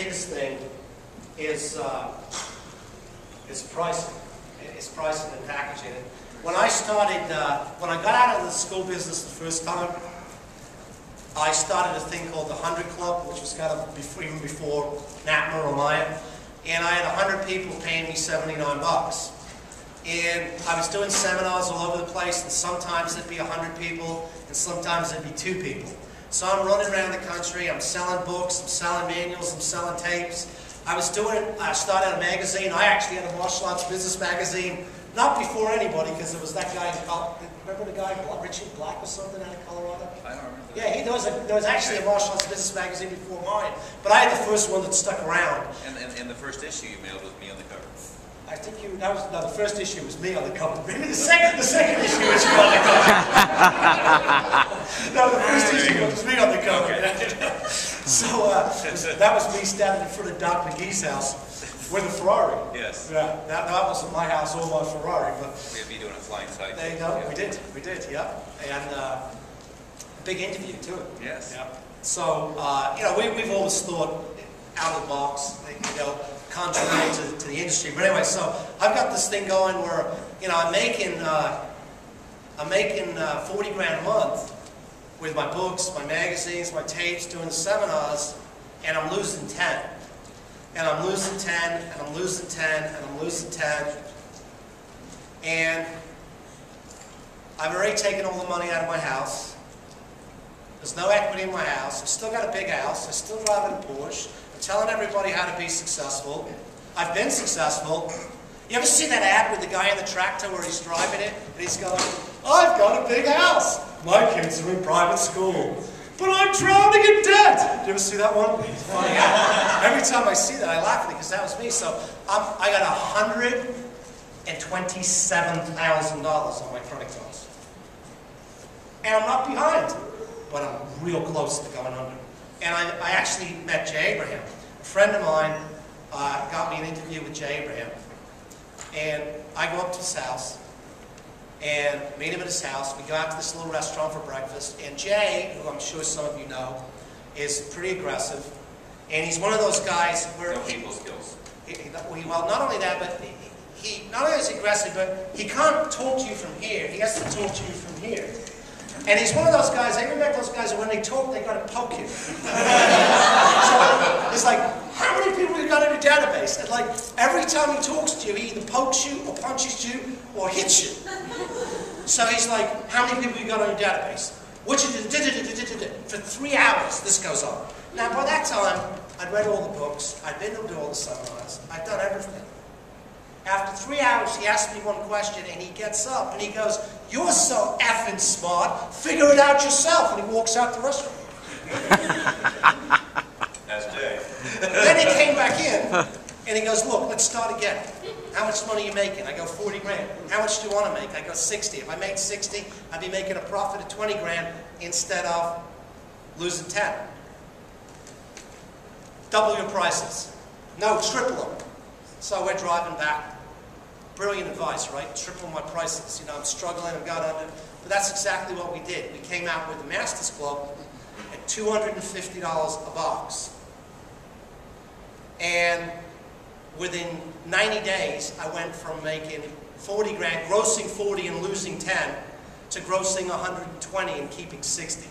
biggest thing is pricing. It's pricing and packaging. When I started, when I got out of the school business the first time, I started a thing called the 100 Club, which was kind of even before NAPMA or Maya. And I had 100 people paying me 79 bucks. And I was doing seminars all over the place, and sometimes it'd be 100 people, and sometimes it'd be 2 people. So I'm running around the country, I'm selling books, I'm selling manuals, I'm selling tapes. I started a magazine. I actually had a martial arts business magazine, not before anybody, because there was that guy in Colorado. Remember the guy, Richard Black or something out of Colorado? I don't remember. Yeah, there was actually a martial arts business magazine before mine, but I had the first one that stuck around. And the first issue you mailed was me on the cover. I think the first issue was me on the cover. Maybe the second issue was you on the cover. No, the first issue was me on the cover. Okay. So that was me standing in front of Doc McGee's house with a Ferrari. Yes. Yeah, that wasn't my house or my Ferrari, but we had me doing a flying sight. There you go. Yeah. We did, yeah. And a big interview too. Yes. Yeah. So we've always thought out of the box, contrary to the industry. But anyway, so I've got this thing going where I'm making 40 grand a month with my books, my magazines, my tapes, doing the seminars, and I'm losing 10. And I'm losing 10, and I'm losing 10, and I'm losing 10. And I've already taken all the money out of my house. There's no equity in my house. I've still got a big house. I still drive a Porsche. I'm telling everybody how to be successful. I've been successful. You ever see that ad with the guy in the tractor where he's driving it? And he's going, I've got a big house. My kids are in private school. But I'm drowning in debt. Do you ever see that one? It's funny. Every time I see that, I laugh at it because that was me. So I got $127,000 on my credit cards. And I'm not behind, but I'm real close to going under. And I actually met Jay Abraham. A friend of mine got me an interview with Jay Abraham. And I go up to his house and meet him at his house. We go out to this little restaurant for breakfast. And Jay, who I'm sure some of you know, is pretty aggressive. And he's one of those guys where... No people skills. Well, not only that, but he not only is he aggressive, but he can't talk to you from here. He has to talk to you from here. And he's one of those guys, I ever met those guys that when they talk, they got to poke you. So it's like, how many people you got in your database? And like, every time he talks to you, he either pokes you, or punches you, or hits you. So he's like, how many people you got on your database? What you did, for 3 hours, this goes on. Now, by that time, I'd read all the books, I'd been to all the seminars, I'd done everything. After 3 hours, he asked me one question, and he gets up, and he goes, you're so effing smart, figure it out yourself, and he walks out the restaurant. That's Jay. Then he came back in, and he goes, look, let's start again. How much money are you making? I go, 40 grand. How much do you want to make? I go, 60. If I made 60, I'd be making a profit of 20 grand instead of losing 10. Double your prices. No, triple them. So we're driving back. Brilliant advice, right? Triple my prices. I'm struggling, I've got under. But that's exactly what we did. We came out with the Masters Club at $250 a box. And within 90 days, I went from making 40 grand, grossing 40 and losing 10, to grossing 120 and keeping 60.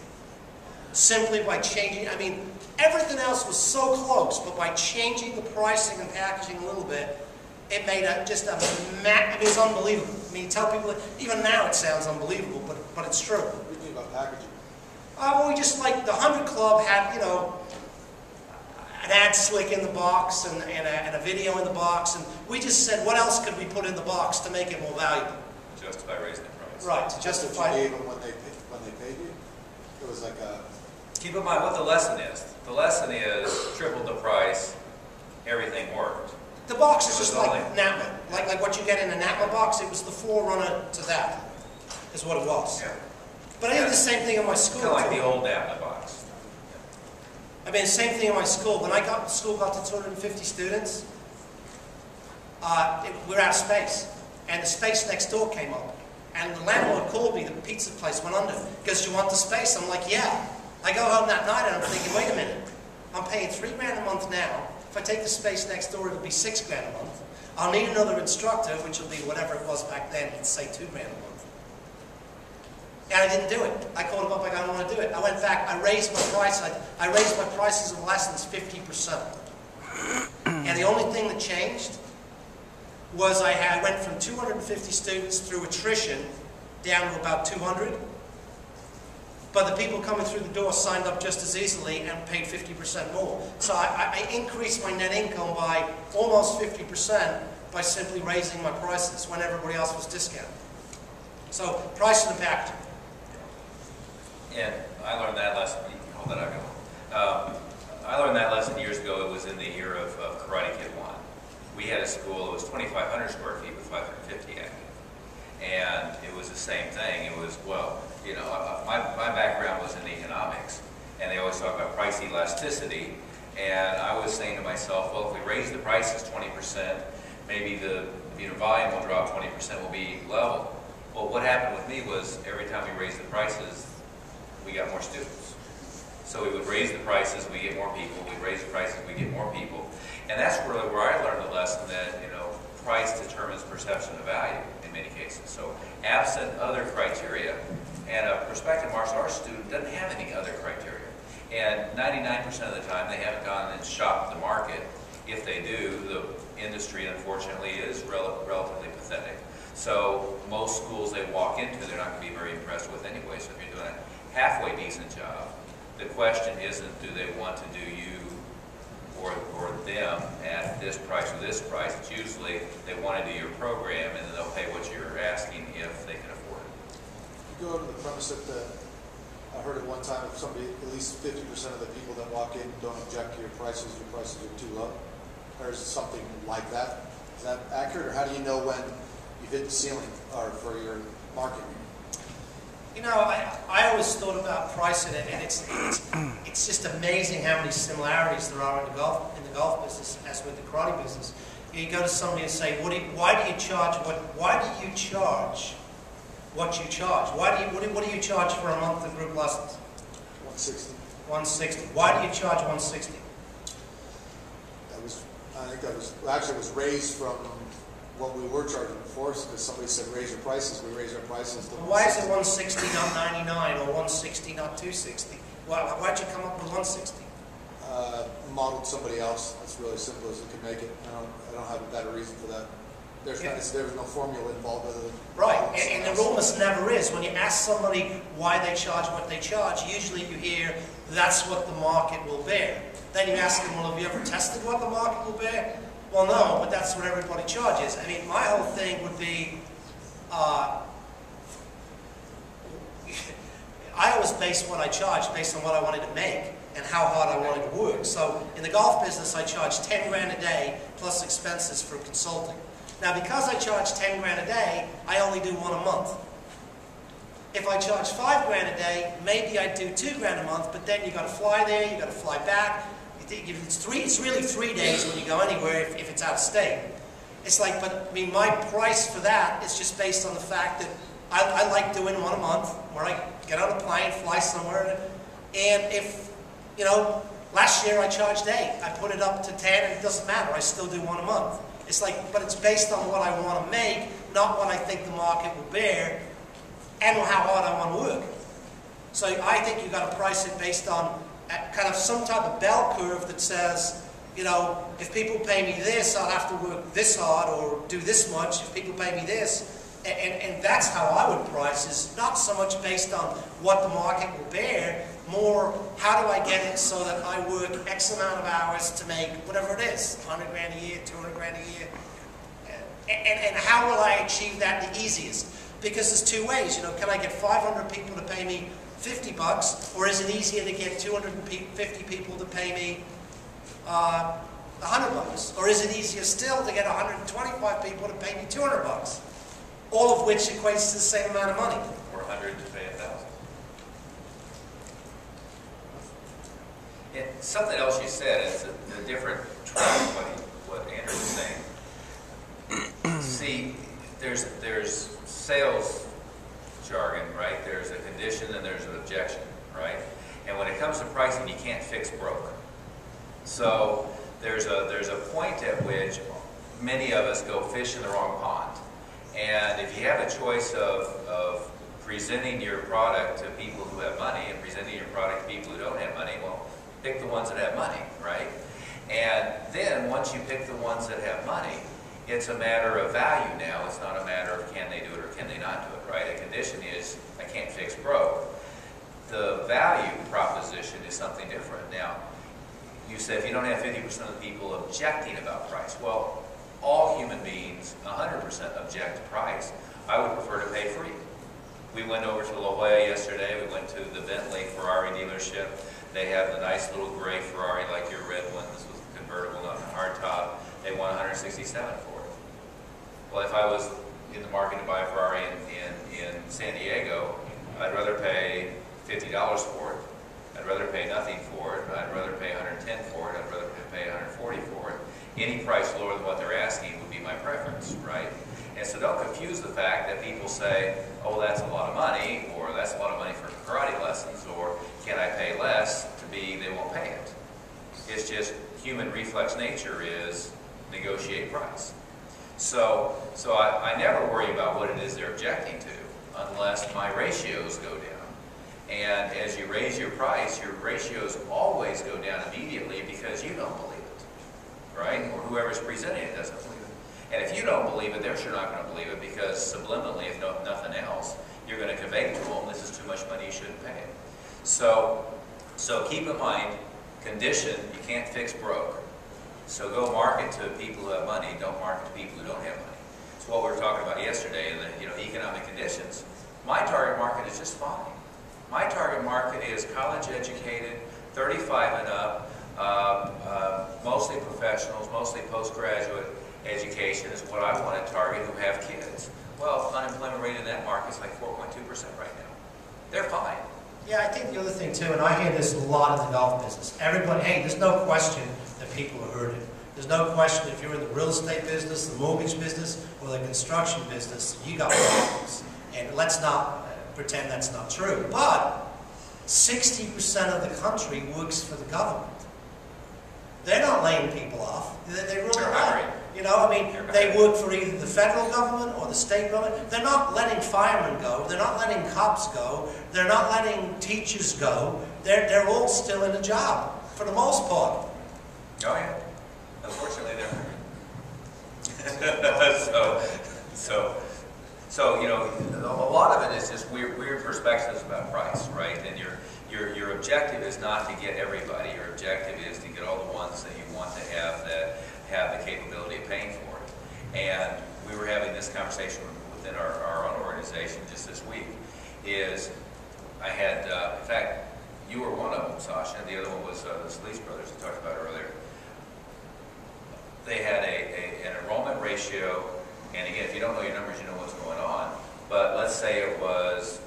Simply by changing, everything else was so close, but by changing the pricing and packaging a little bit, it made it's unbelievable. You tell people, even now it sounds unbelievable, but it's true. What do you think about packaging? Well, we just the 100 Club had, an ad slick in the box and a video in the box, and we just said, what else could we put in the box to make it more valuable? Justify raising the price. Right, to justify What you gave them when they paid you? It was like a... Keep in mind what the lesson is. The lesson is triple the price, everything worked. The box is just like NAPMA. Like what you get in a NAPMA box, it was the forerunner to that, is what it was. Yeah. But I did the same thing in my school. Kind of like the old NAPMA box. The same thing in my school. When school got to 250 students, we were out of space. And the space next door came up. And the landlord called me, the pizza place went under. He goes, do you want the space? I'm like, yeah. I go home that night and I'm thinking, wait a minute. I'm paying $3 grand a month now. If I take the space next door, it'll be $6 grand a month. I'll need another instructor, which will be whatever it was back then, let's say $2 grand a month. And I didn't do it. I called him up, I don't want to do it. I went back, I raised my price. I raised my prices of lessons 50%. And the only thing that changed was I went from 250 students through attrition down to about 200. But the people coming through the door signed up just as easily and paid 50% more. So I increased my net income by almost 50% by simply raising my prices when everybody else was discounted. So pricing and packaging. And I learned that lesson. Hold that, I go. I learned that lesson years ago. It was in the year of Karate Kid 1. We had a school that was 2,500 square feet with 550 active. And it was the same thing. It was, well, you know, my background was in economics, and they always talk about price elasticity. And I was saying to myself, well, if we raise the prices 20%, maybe the volume will drop 20%, will be level. Well, what happened with me was every time we raised the prices, we got more students. So we would raise the prices, we get more people. We'd raise the prices, we get more people. And that's really where I learned the lesson that, you know, price determines perception of value in many cases. So absent other criteria, and a prospective martial arts student doesn't have any other criteria. And 99% of the time, they haven't gone and shopped the market. If they do, the industry, unfortunately, is relatively pathetic. So most schools they walk into, they're not going to be very impressed with anyway. So if you're doing a halfway decent job, the question isn't do they want to do you or them at this price or this price. It's usually they want to do your program, and then they'll pay what you're asking if they can afford it. You go to the premise that I heard it one time, if somebody, at least 50% of the people that walk in don't object to your prices are too low, or is it something like that? Is that accurate, or how do you know when you've hit the ceiling or for your market? You know, I always thought about pricing it, and it's just amazing how many similarities there are in the golf business as with the karate business. You go to somebody and say, why do you charge what you charge? What do you charge for a month of group lessons? 160. 160. Why do you charge 160? I think that was actually it was raised from what we were charging before, because somebody said raise your prices. We raised our prices. Well, why is it 160 not 99 or 160 not 260? Why'd you come up with 160? Modeled somebody else. That's really simple as you can make it. I don't have a better reason for that. There's no formula involved other than right, and there almost never is. When you ask somebody why they charge what they charge, usually you hear that's what the market will bear. Then you ask them, well, have you ever tested what the market will bear? Well, no, but that's what everybody charges. I mean, my whole thing would be, I always base what I charge based on what I wanted to make and how hard I wanted to work. So in the golf business, I charge 10 grand a day plus expenses for consulting. Now, because I charge 10 grand a day, I only do one a month. If I charge 5 grand a day, maybe I'd do 2 grand a month, but then you got to fly there, you got to fly back. It's really 3 days when you go anywhere if it's out of state. It's like, but I mean, my price for that is just based on the fact that I like doing one a month, where I get on a plane, fly somewhere, and if, you know, last year I charged 8. I put it up to 10, and it doesn't matter. I still do one a month. It's like, but it's based on what I want to make, not what I think the market will bear, and how hard I want to work. So I think you've got to price it based on kind of some type of bell curve that says, you know, if people pay me this, I'll have to work this hard or do this much. If people pay me this, and that's how I would price, is not so much based on what the market will bear, more how do I get it so that I work X amount of hours to make whatever it is, 100 grand a year, 200 grand a year, and how will I achieve that the easiest? Because there's two ways, you know, can I get 500 people to pay me $50, or is it easier to get 250 people to pay me $100? Or is it easier still to get 125 people to pay me $200? All of which equates to the same amount of money. Or 100 to pay 1,000. And something else you said is the different track what Andrew was saying. See, there's sales jargon, right? There's a condition and there's an objection, right? And when it comes to pricing, you can't fix broke. there's a point at which many of us go fish in the wrong pond. And if you have a choice of presenting your product to people who have money and presenting your product to people who don't have money, well, pick the ones that have money, right? And then once you pick the ones that have money, it's a matter of value now. It's not a matter of can they do it or can they not do it, right? A condition is I can't fix broke. The value proposition is something different. Now, you said if you don't have 50% of the people objecting about price, well, all human beings 100% object to price. I would prefer to pay free. We went over to La Jolla yesterday. We went to the Bentley Ferrari dealership. They have the nice little gray Ferrari like your red one. This was convertible, not a hardtop. They want $167 for it. Well, if I was in the market to buy a Ferrari in San Diego, I'd rather pay $50 for it. I'd rather pay nothing for it. I'd rather pay $110 for it. I'd rather pay $140 for it. Any price lower than what they're asking would be my preference, right? And so don't confuse the fact that people say, oh, that's a lot of money, or that's a lot of money for karate lessons, or can I pay less to be they won't pay it. It's just human reflex nature is negotiate price. So I never worry about what it is they're objecting to unless my ratios go down. And as you raise your price, your ratios always go down immediately because you don't believe it, right? Or whoever's presenting it doesn't believe it. And if you don't believe it, they're sure not going to believe it because subliminally, if nothing else, you're going to convey to them, this is too much money, you shouldn't pay it. So keep in mind, condition, you can't fix broke. So go market to people who have money, don't market to people who don't have money. It's what we were talking about yesterday in the economic conditions. My target market is just fine. My target market is college educated, 35 and up, mostly professionals, mostly postgraduate education is what I want to target who have kids. Well, unemployment rate in that market is like 4.2% right now. They're fine. Yeah, I think the other thing too, and I hear this a lot in the golf business. Everybody, hey, there's no question that people are hurting. There's no question if you're in the real estate business, the mortgage business, or the construction business, you got problems. And let's not pretend that's not true. But 60% of the country works for the government. They're not laying people off. They really are. You know, I mean, they work for either the federal government or the state government. They're not letting firemen go. They're not letting cops go. They're not letting teachers go. They're all still in a job, for the most part. Oh, yeah. Unfortunately, they're So, you know, a lot of it is just weird perspectives about price, right? And your objective is not to get everybody. Your objective is to get all the ones that you want to have that have the capability of paying for it. And we were having this conversation within our own organization just this week. Is I had, in fact, you were one of them, Sasha, and the other one was the Sleece brothers we talked about earlier. They had an enrollment ratio. And again, if you don't know your numbers, you know what's going on. But let's say it was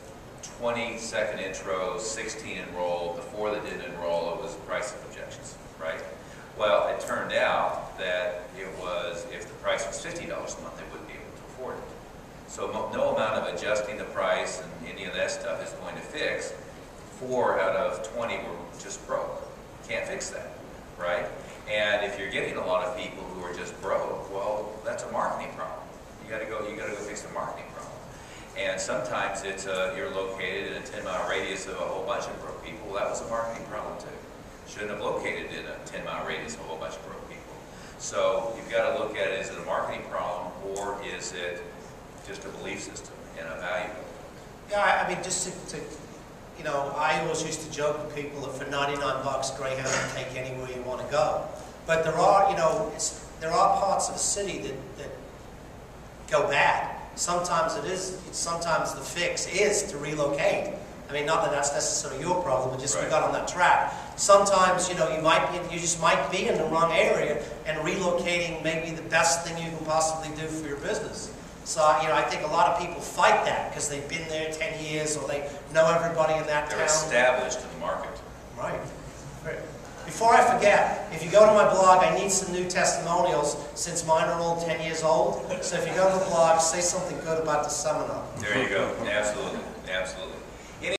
20 second intros, 16 enrolled. The 4 that didn't enroll, it was price of objections, right? Well, it turned out that it was, if the price was $50 a month, they wouldn't be able to afford it. So no amount of adjusting the price and any of that stuff is going to fix. 4 out of 20 were just broke. Can't fix that, right? And if you're getting a lot of people who are just broke, well, that's a marketing problem. You got to go fix the marketing problem. And sometimes it's you're located in a 10-mile radius of a whole bunch of broke people. Well, that was a marketing problem too. Shouldn't have located in a 10-mile radius of a whole bunch of broke people. So you've got to look at it, is it a marketing problem or is it just a belief system and a value? Yeah, I mean, just to you know, I always used to joke with people that for 99 bucks, Greyhound can take anywhere you want to go. But there are, you know, there are parts of the city that go bad. Sometimes sometimes the fix is to relocate. I mean, not that that's necessarily your problem, but just right. We got on that track. Sometimes, you know, you just might be in the wrong area, and relocating may be the best thing you can possibly do for your business. So, you know, I think a lot of people fight that because they've been there 10 years or they know everybody in that town. They're established in the market. Right. Before I forget, if you go to my blog, I need some new testimonials since mine are all 10 years old. So if you go to the blog, say something good about the seminar. There you go. Absolutely. Absolutely.